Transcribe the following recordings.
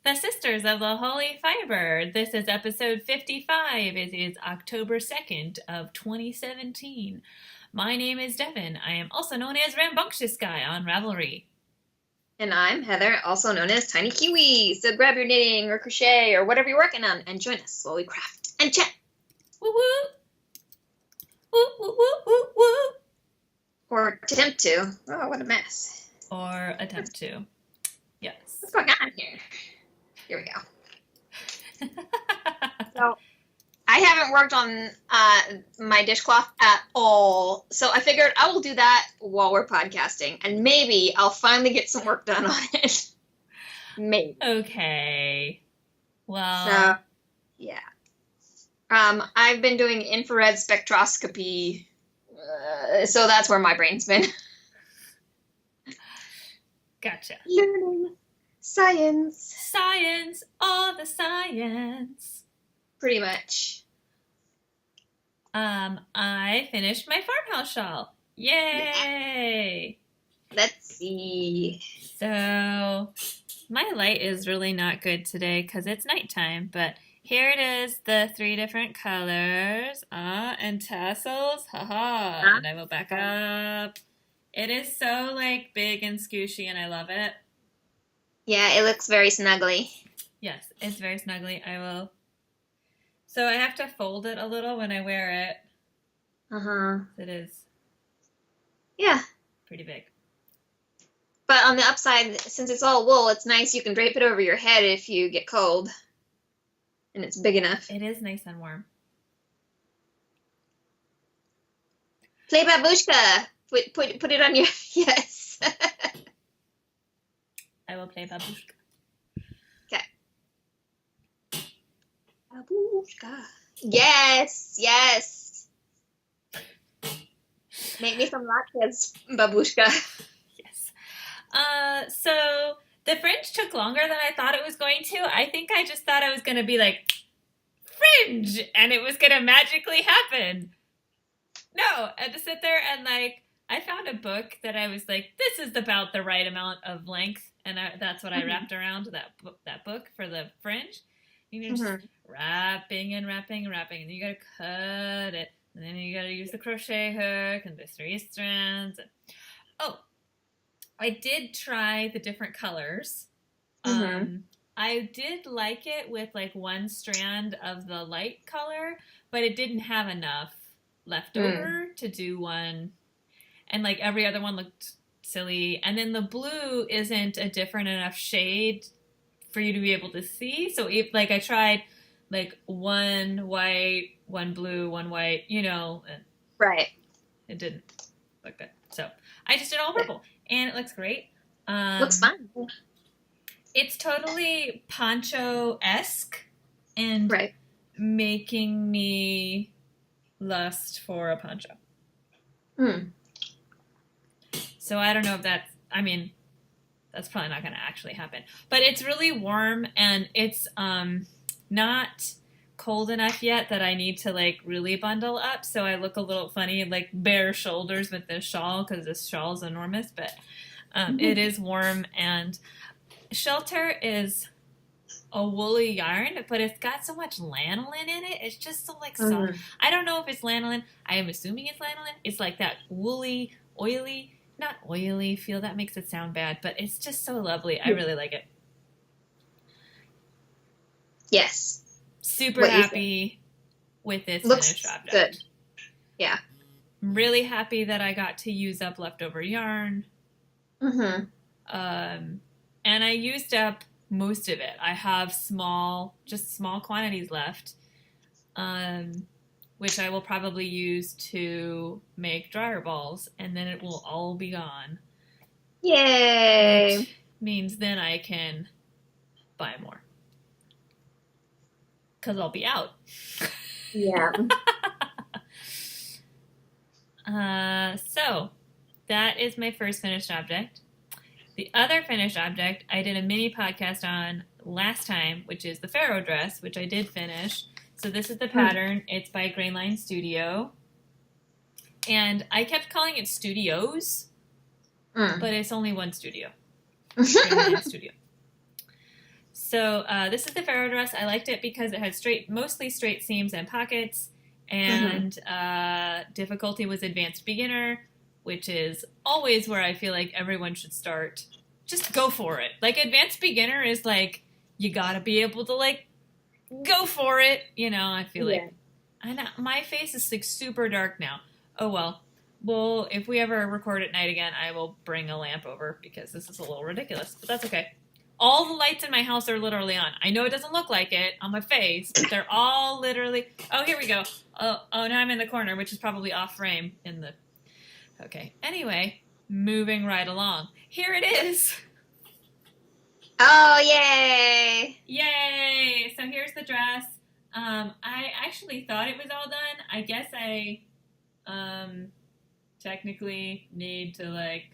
The Sisters of the Holy Fiber. This is episode 55. It is October 2nd of 2017. My name is Devon. I am also known as Rambunctiousky on Ravelry. And I'm Heather, also known as TinyKiwi. So grab your knitting or crochet or whatever you're working on and join us while we craft and chat. Woo woo! Woo woo woo woo woo! Or attempt to. Oh, what a mess. Or attempt to. Yes. What's going on here? Here we go. So, I haven't worked on my dishcloth at all. So I figured I will do that while we're podcasting. And maybe I'll finally get some work done on it. Maybe. Okay. Well. So, yeah. I've been doing infrared spectroscopy. So that's where my brain's been. Gotcha. Learning. Science. Science. All the science. Pretty much. I finished my farmhouse shawl. Yay! Yeah. Let's see. So, my light is really not good today because it's nighttime, but here it is, the 3 different colors. And tassels. Haha. And I will back up. It is so, like, big and scooshy, and I love it. Yeah, it looks very snuggly. Yes, it's very snuggly. I will. So I have to fold it a little when I wear it. Uh-huh. It is. Yeah. Pretty big. But on the upside, since it's all wool, it's nice. You can drape it over your head if you get cold. And it's big enough. It is nice and warm. Play babushka. Put it on your... Yes. I will play babushka. Okay. Babushka. Yes, yes. Make me some latkes, babushka. Yes. So the fringe took longer than I thought it was going to. I think I just thought I was going to be like, fringe, and it was going to magically happen. No, I had to sit there and like, I found a book that I was like, this is about the right amount of length, and that's what I wrapped around that book for the fringe. You're just wrapping and wrapping and wrapping, and then you gotta cut it, and then you gotta use the crochet hook, and there's 3 strands. Oh, I did try the different colors. I did like it with like 1 strand of the light color, but it didn't have enough left over to do one. And, like, every other one looked silly. And then the blue isn't a different enough shade for you to be able to see. So, if like, I tried, like, 1 white, 1 blue, 1 white, you know. And right. It didn't look good. So, I just did all purple. And it looks great. Looks fun. It's totally Poncho-esque. And making me lust for a poncho. So I don't know if that's probably not going to actually happen. But it's really warm, and it's not cold enough yet that I need to, like, really bundle up. So I look a little funny, like, bare shoulders with this shawl, because this shawl is enormous. But it is warm, and Shelter is a woolly yarn, but it's got so much lanolin in it. It's just so, like, soft. I don't know if it's lanolin. I am assuming it's lanolin. It's like that woolly, oily... Not oily feel, that makes it sound bad, but it's just so lovely. I really like it. Yes. Super happy with this finished object. Good. Yeah. I'm really happy that I got to use up leftover yarn. And I used up most of it. I have small quantities left. Which I will probably use to make dryer balls, and then it will all be gone. Yay! Which means then I can buy more. Because I'll be out. Yeah. So, that is my first finished object. The other finished object I did a mini podcast on last time, which is the Pharaoh Dress, which I did finish. So this is the pattern. It's by Grainline Studio. And I kept calling it Studios, but it's only one studio. Grainline Studio. So So this is the Pharaoh dress. I liked it because it had mostly straight seams and pockets, and difficulty was advanced beginner, which is always where I feel like everyone should start. Just go for it. Like advanced beginner is like you gotta be able to like go for it. You know, I feel like I know my face is like super dark now. Oh well. Well, if we ever record at night again, I will bring a lamp over because this is a little ridiculous, but that's okay. All the lights in my house are literally on. I know it doesn't look like it on my face, but they're all literally... Oh, here we go. Oh, now I'm in the corner, which is probably off frame in the... Okay. Anyway, moving right along. Here it is. Oh, yay! Yay! So here's the dress. I actually thought it was all done. I guess I technically need to like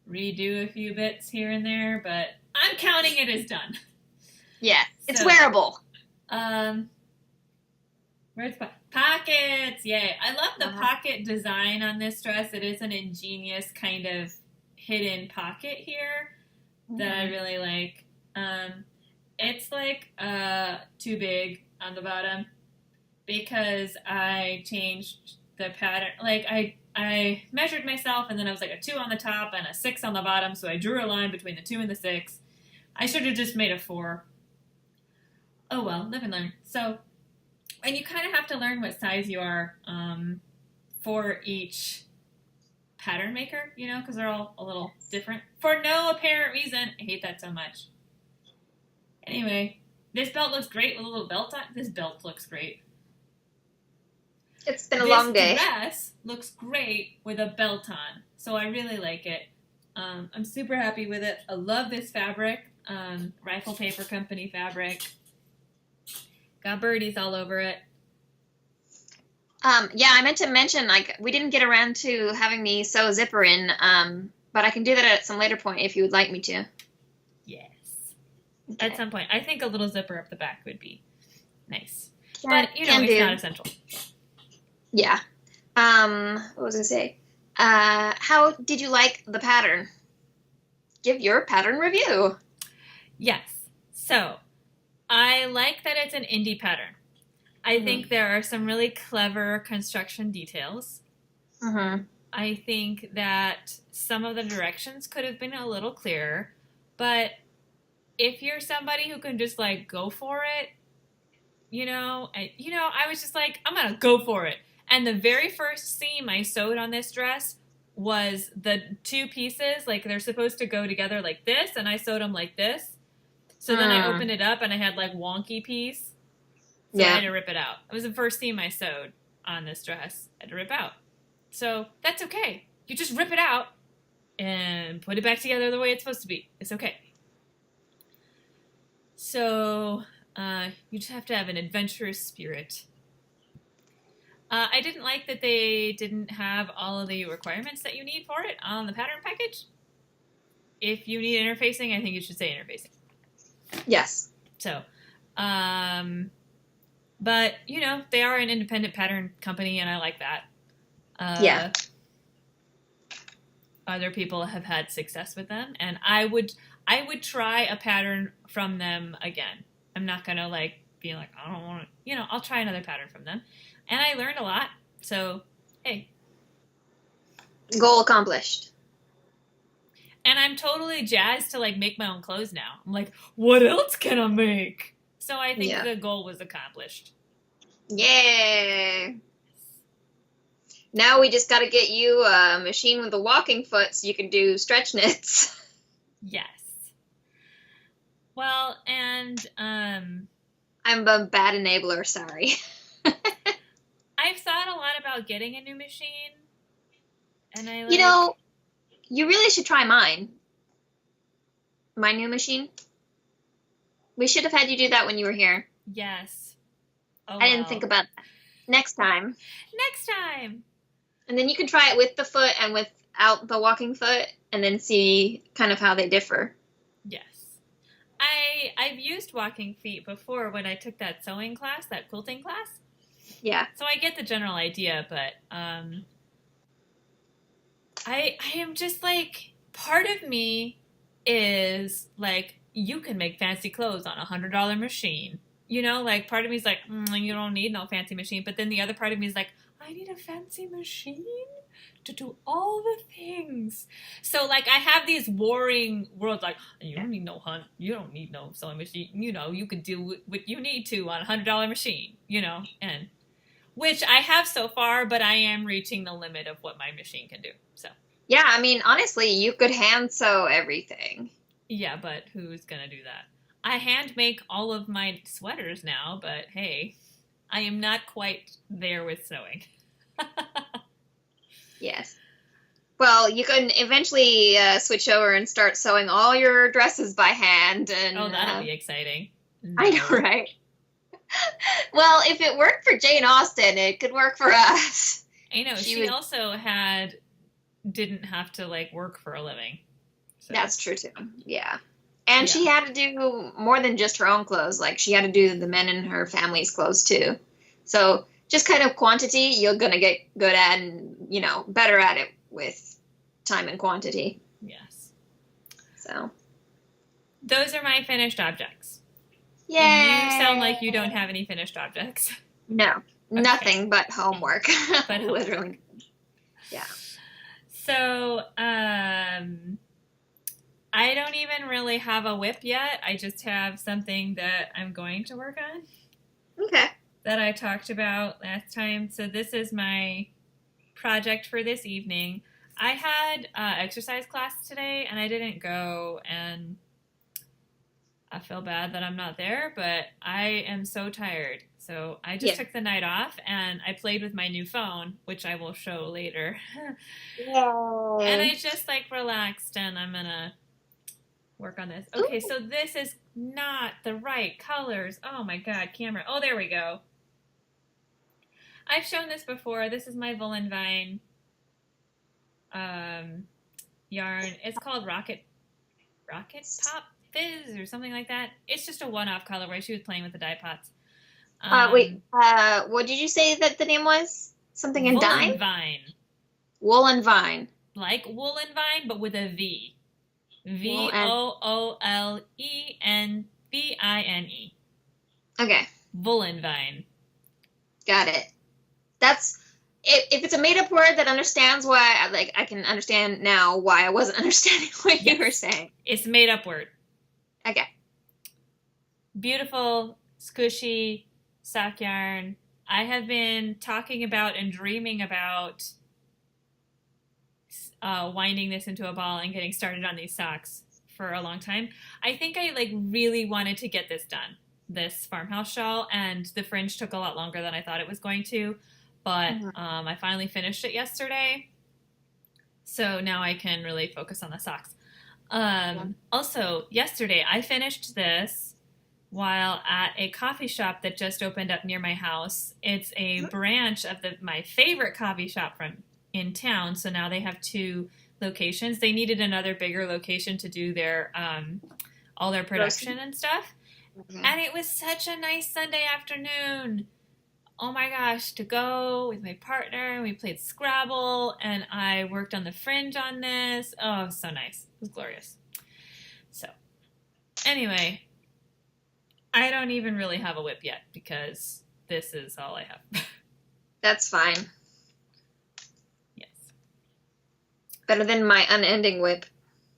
redo a few bits here and there, but I'm counting it as done. Yeah, it's wearable. Where's pockets? Yay! I love the pocket design on this dress. It is an ingenious kind of hidden pocket here that I really like. It's like too big on the bottom because I changed the pattern. Like I measured myself and then I was like a 2 on the top and a 6 on the bottom, so I drew a line between the 2 and the 6. I should have just made a 4. Oh well, live and learn. So, and you kind of have to learn what size you are for each pattern maker, you know, because they're all a little different for no apparent reason. I hate that so much. Anyway, this belt looks great with a little belt on. This belt looks great. It's been a long day. This dress looks great with a belt on, so I really like it. I'm super happy with it. I love this fabric, Rifle Paper Company fabric. Got birdies all over it. Yeah, I meant to mention, like, we didn't get around to having me sew a zipper in, but I can do that at some later point if you would like me to. Yes. Okay. At some point. I think a little zipper up the back would be nice. Yeah, but, you know, it's not essential. Yeah. What was I going to say? How did you like the pattern? Give your pattern review. Yes. So, I like that it's an indie pattern. I think there are some really clever construction details. I think that some of the directions could have been a little clearer, but if you're somebody who can just like go for it, I was just like, I'm gonna go for it. And the very first seam I sewed on this dress was the 2 pieces, like they're supposed to go together like this, and I sewed them like this. So then I opened it up and I had like wonky piece. So I had to rip it out. It was the first seam I sewed on this dress. I had to rip out. So that's okay. You just rip it out and put it back together the way it's supposed to be. It's okay. So you just have to have an adventurous spirit. I didn't like that they didn't have all of the requirements that you need for it on the pattern package. If you need interfacing, I think you should say interfacing. Yes. So, but, you know, they are an independent pattern company, and I like that. Yeah. Other people have had success with them, and I would try a pattern from them again. I'm not going to, like, be like, I don't want to, you know, I'll try another pattern from them. And I learned a lot, so, hey. Goal accomplished. And I'm totally jazzed to, like, make my own clothes now. I'm like, what else can I make? So I think the goal was accomplished. Yay! Now we just got to get you a machine with a walking foot so you can do stretch knits. Yes. Well, and I'm a bad enabler, sorry. I've thought a lot about getting a new machine. And I You know, you really should try mine. My new machine. We should have had you do that when you were here. Yes. Oh, I didn't think about that. Next time. Next time. And then you can try it with the foot and without the walking foot, and then see kind of how they differ. Yes. I've used walking feet before when I took that sewing class, that quilting class. Yeah. So I get the general idea, but I am just like, part of me is like, you can make fancy clothes on $100 machine. You know, like part of me is like, you don't need no fancy machine. But then the other part of me is like, I need a fancy machine to do all the things. So like I have these warring worlds like, you don't need no sewing machine. You know, you can do what you need to on $100 machine, you know, and which I have so far, but I am reaching the limit of what my machine can do. So Yeah, I mean, honestly, you could hand sew everything. yeah, but who's gonna do that? I hand make all of my sweaters now, but hey, I am not quite there with sewing. Yes. Well, you can eventually switch over and start sewing all your dresses by hand. And Oh, that'll be exciting. No. I know, right? Well, if it worked for Jane Austen, it could work for us. I know. She also didn't have to like work for a living. So. That's true too. Yeah. And she had to do more than just her own clothes. Like she had to do the men in her family's clothes too. So just kind of quantity, you're going to get good at and, you know, better at it with time and quantity. Yes. So. Those are my finished objects. Yay! You sound like you don't have any finished objects. No. Okay. Nothing but homework. But literally. Yeah. So, I don't even really have a whip yet. I just have something that I'm going to work on. Okay. That I talked about last time. So this is my project for this evening. I had exercise class today and I didn't go, and I feel bad that I'm not there, but I am so tired. So I just took the night off and I played with my new phone, which I will show later. And I just like relaxed and I'm gonna work on this. Okay, so this is not the right colors. Oh my god, camera. Oh, there we go. I've shown this before. This is my Woolen Vine yarn. It's called Rocket Pop Fizz or something like that. It's just a one-off colorway. She was playing with the dye pots. What did you say that the name was? Something in dye? Woolen Vine. Woolen Vine. Like Woolen Vine, but with a V. VOOLENVINE. Okay. Woolen Vine. Got it. That's if it's a made-up word that understands why, I can understand now why I wasn't understanding what you were saying. It's a made-up word. Okay. Beautiful, squishy sock yarn. I have been talking about and dreaming about winding this into a ball and getting started on these socks for a long time. I think I really wanted to get this done, this farmhouse shawl, and the fringe took a lot longer than I thought it was going to, but I finally finished it yesterday, so now I can really focus on the socks. Also, yesterday I finished this while at a coffee shop that just opened up near my house. It's a branch of my favorite coffee shop in town, so now they have 2 locations. They needed another bigger location to do their all their production and stuff. And it was such a nice Sunday afternoon. Oh my gosh, to go with my partner, and we played Scrabble, and I worked on the fringe on this. Oh, it was so nice. It was glorious. So, anyway, I don't even really have a whip yet because this is all I have. That's fine. Yes. Better than my unending whip.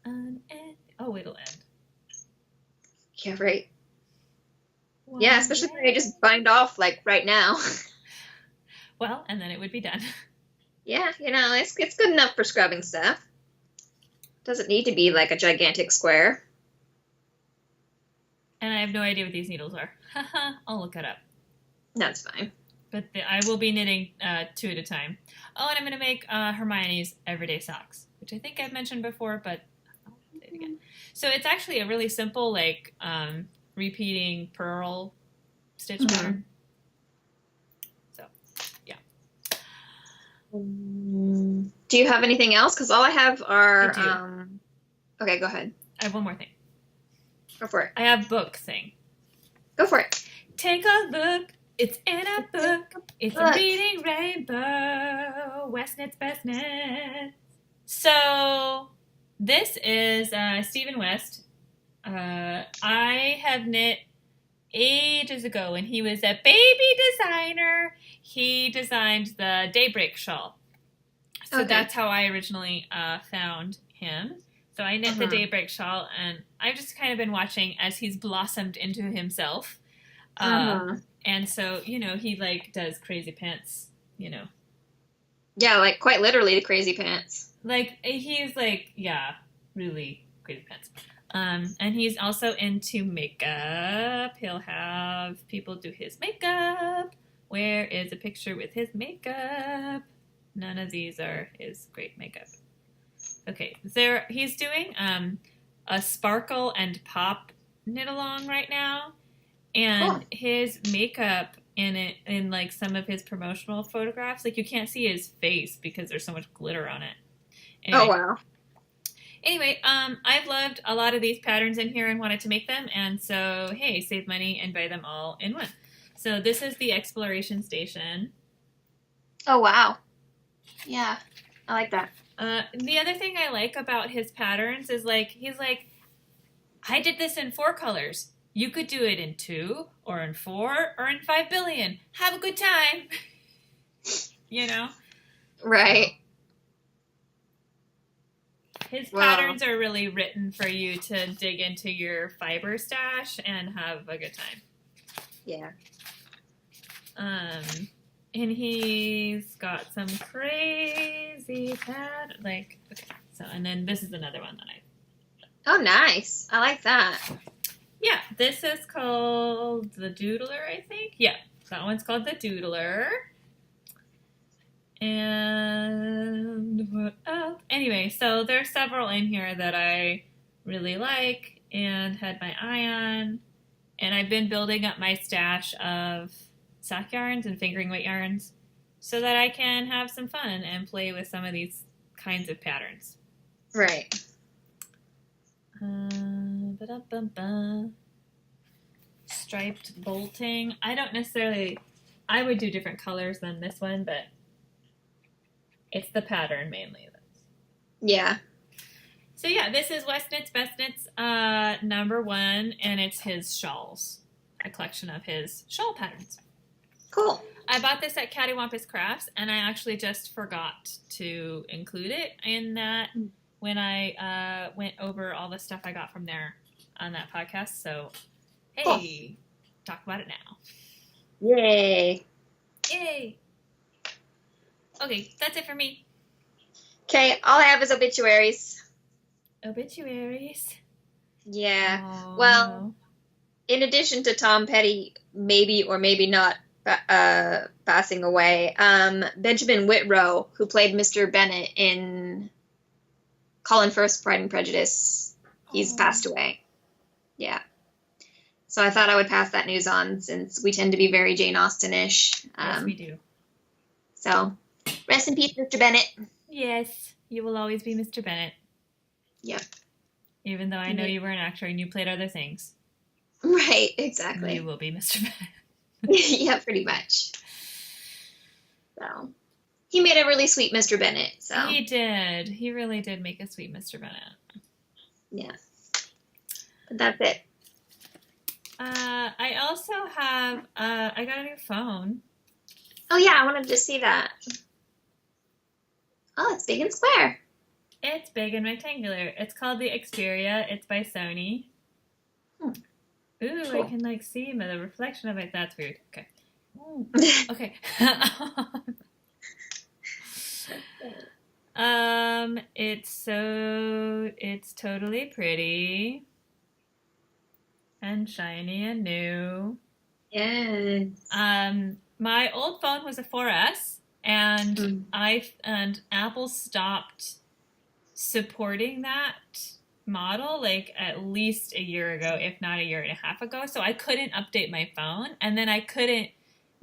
Oh, it'll end. Yeah, right. Yeah, especially when I just bind off right now. Well, and then it would be done. Yeah, it's good enough for scrubbing stuff. Doesn't need to be like a gigantic square. And I have no idea what these needles are. I'll look it up. That's fine. But I will be knitting 2 at a time. Oh, and I'm going to make Hermione's everyday socks, which I think I've mentioned before, but I'll say it again. So it's actually a really simple, repeating purl stitch pattern. So, yeah. Do you have anything else? Because all I have are... I do. Okay, go ahead. I have one more thing. Go for it. I have book thing. Go for it. Take a look. It's in a book. It's a reading rainbow. West Knits, Best Knits. So, this is Stephen West. I have knit ages ago when he was a baby designer. He designed the Daybreak shawl. So that's how I originally found him. So I knit the Daybreak shawl, and I've just kind of been watching as he's blossomed into himself. And so, you know, he like does crazy pants, you know. Yeah, like quite literally the crazy pants. Like he's like, yeah, really crazy pants. And he's also into makeup. He'll have people do his makeup. Where is a picture with his makeup? None of these are his great makeup. Okay, he's doing a sparkle and pop knit along right now, and his makeup in like some of his promotional photographs, like you can't see his face because there's so much glitter on it. Anyway, oh wow. Anyway, I've loved a lot of these patterns in here and wanted to make them, and so hey, save money and buy them all in one. So this is the exploration station. Oh wow. Yeah, I like that. The other thing I like about his patterns is like he's like, I did this in 4 colors. You could do it in 2 or in 4 or in 5 billion. Have a good time. You know? Right. His patterns are really written for you to dig into your fiber stash and have a good time. Yeah. And he's got some crazy okay, so, and then this is another one that Oh, nice. I like that. Yeah, this is called the Doodler, I think. Yeah, that one's called the Doodler. And what else? Anyway, so there's several in here that I really like and had my eye on. And I've been building up my stash of sock yarns and fingering weight yarns so that I can have some fun and play with some of these kinds of patterns. Right. Striped bolting. I would do different colors than this one, but it's the pattern mainly. Yeah. So yeah, this is West Knits Best Knits number 1, and it's his shawls, a collection of his shawl patterns. Cool. I bought this at Cattywampus Crafts, and I actually just forgot to include it in that when I went over all the stuff I got from there on that podcast. So, hey, cool. Talk about it now. Yay. Yay. Okay, that's it for me. Okay, all I have is obituaries. Obituaries? Yeah. Oh, well, no. In addition to Tom Petty maybe or maybe not passing away, Benjamin Whitrow, who played Mr. Bennet in Colin Firth's Pride and Prejudice, he's passed away. Yeah. So I thought I would pass that news on since we tend to be very Jane Austen-ish. Yes, we do. So, rest in peace, Mr. Bennet. Yes, you will always be Mr. Bennet. Yep. Even though I know you were an actor and you played other things. Right, exactly. You will be Mr. Bennet. Yeah, pretty much. So, he made a really sweet Mr. Bennet. So he did. He really did make a sweet Mr. Bennet. Yeah. But that's it. I also have, I got a new phone. Oh, yeah, I wanted to see that. Oh, it's big and square. It's big and rectangular. It's called the Xperia. It's by Sony. Ooh, cool. I can, like, see the reflection of it. That's weird. Okay. Okay. It's totally pretty and shiny and new. Yes. My old phone was a 4S, and and Apple stopped supporting that model like at least a year ago, if not a year and a half ago. So I couldn't update my phone, and then I couldn't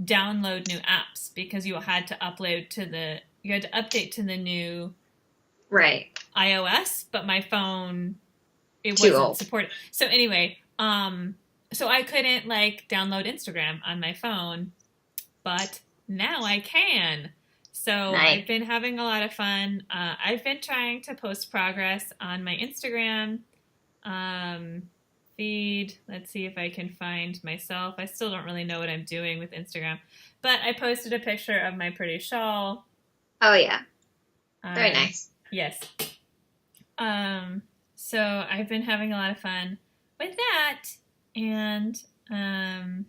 download new apps because you had to update to the new iOS, but my phone it wasn't supported. So anyway, so I couldn't like download Instagram on my phone, but now I can. So nice. I've been having a lot of fun. I've been trying to post progress on my Instagram. feed. Let's see if I can find myself. I still don't really know what I'm doing with Instagram, but I posted a picture of my pretty shawl. Oh, yeah. Very nice. Yes. So I've been having a lot of fun with that, and I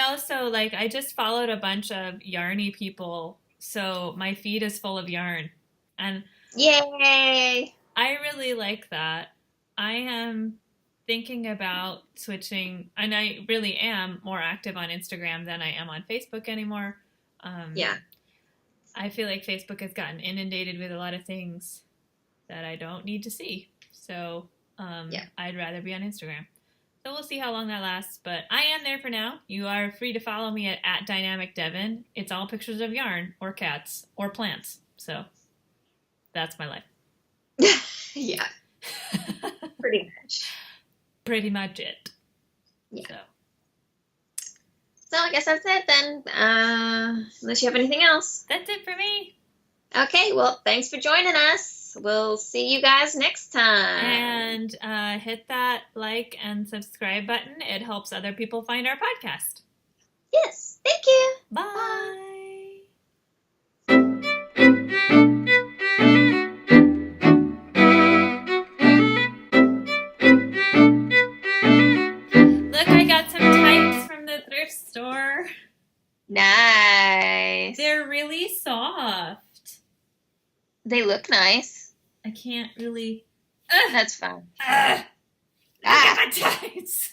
also, like, I just followed a bunch of yarny people, so my feed is full of yarn, and Yay! I really like that. I am thinking about switching, and I really am more active on Instagram than I am on Facebook anymore. Yeah. I feel like Facebook has gotten inundated with a lot of things that I don't need to see. So I'd rather be on Instagram. So we'll see how long that lasts, but I am there for now. You are free to follow me at @DynamicDevon. It's all pictures of yarn or cats or plants. So that's my life. Yeah. Pretty much. Pretty much it. Yeah. So I guess that's it then. Unless you have anything else. That's it for me. Okay, well, thanks for joining us. We'll see you guys next time. And hit that like and subscribe button. It helps other people find our podcast. Yes, thank you. Bye. Look, I got some tights from the thrift store. Nice. They're really soft. They look nice. I can't really... That's fine. Look at my tights.